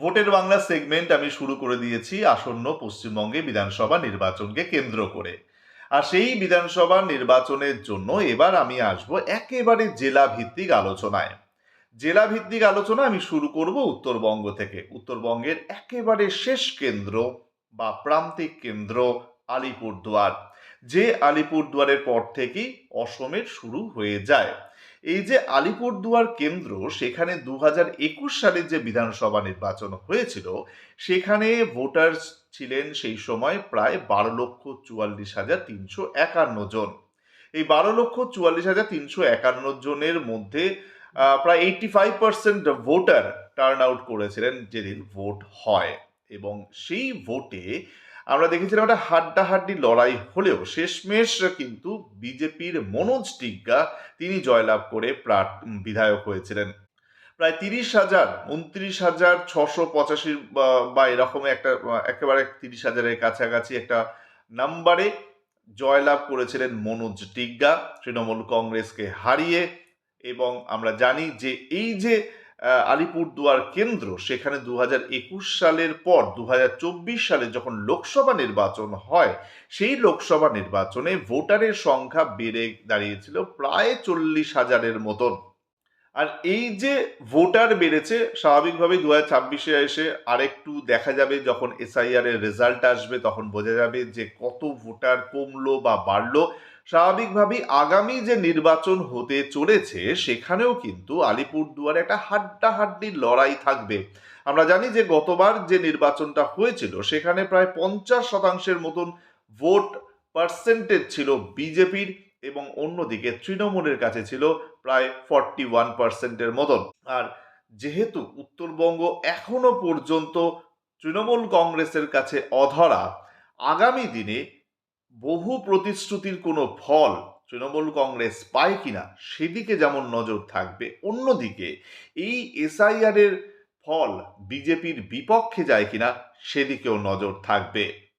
ভোটের বাংলা সেগমেন্ট আমি শুরু করে দিয়েছি আসন্ন পশ্চিমবঙ্গে বিধানসভা নির্বাচনকে কেন্দ্র করে। আর সেই বিধানসভা নির্বাচনের জন্য এবার আমি আসব একেবারে জেলা ভিত্তিক আলোচনায়। জেলা ভিত্তিক আলোচনা আমি শুরু করব উত্তরবঙ্গ থেকে। উত্তরবঙ্গের একেবারে শেষ কেন্দ্র বা প্রান্তিক কেন্দ্র আলিপুরদুয়ার। যে আলিপুরদুয়ারের পর থেকেই অসমের শুরু হয়ে যায়। এই যে আলিপুরদুয়ার কেন্দ্র, সেখানে 2021 সালের যে বিধানসভা নির্বাচন হয়েছিল, সেখানে ভোটার ছিলেন সেই সময় প্রায় 12,44,351 জন। এই 12,44,351 জনের মধ্যে প্রায় 85% ভোটার টার্ন আউট করেছিলেন যেদিন ভোট হয়। এবং সেই ভোটে আমরা দেখেছিলাম একটা হাড্ডাহাড্ডি লড়াই হলেও শেষমেশ কিন্তু বিজেপির মনোজ টিগ্গা তিনি জয়লাভ করে বিধায়ক হয়েছিলেন। প্রায় 30,000, 29,685 বা এরকম একটা একেবারে 30,000-এর কাছাকাছি একটা নাম্বারে জয়লাভ করেছিলেন মনোজ টিগ্গা তৃণমূল কংগ্রেসকে হারিয়ে। এবং আমরা জানি যে এই যে আলিপুরদুয়ার কেন্দ্র, সেখানে 2021 সালের পর 2024 সালে যখন লোকসভা নির্বাচন হয়, সেই লোকসভা নির্বাচনে ভোটারের সংখ্যা বেড়ে দাঁড়িয়েছিল প্রায় 40,000-এর মতন। আর এই যে ভোটার বেড়েছে, স্বাভাবিকভাবেই 2026-এ এসে আরেকটু দেখা যাবে, যখন এসআইআর এর রেজাল্ট আসবে তখন বোঝা যাবে যে কত ভোটার কমলো বা বাড়লো। স্বাভাবিকভাবেই আগামী যে নির্বাচন হতে চলেছে সেখানেও কিন্তু আলিপুরদুয়ারে একটা হাড্ডাহাড্ডি লড়াই থাকবে। আমরা জানি যে গতবার যে নির্বাচনটা হয়েছিল সেখানে প্রায় 50% মতন ভোট পার্সেন্টেজ ছিল বিজেপির, এবং অন্যদিকে তৃণমূলের কাছে ছিল প্রায় 41%-এর মতন। আর যেহেতু উত্তরবঙ্গ এখনো পর্যন্ত তৃণমূল কংগ্রেসের কাছে অধরা, আগামী দিনে বহু প্রতিশ্রুতির কোনো ফল তৃণমূল কংগ্রেস পায় কিনা সেদিকে যেমন নজর থাকবে, অন্যদিকে এই এসআইআর এর ফল বিজেপির বিপক্ষে যায় কিনা সেদিকেও নজর থাকবে।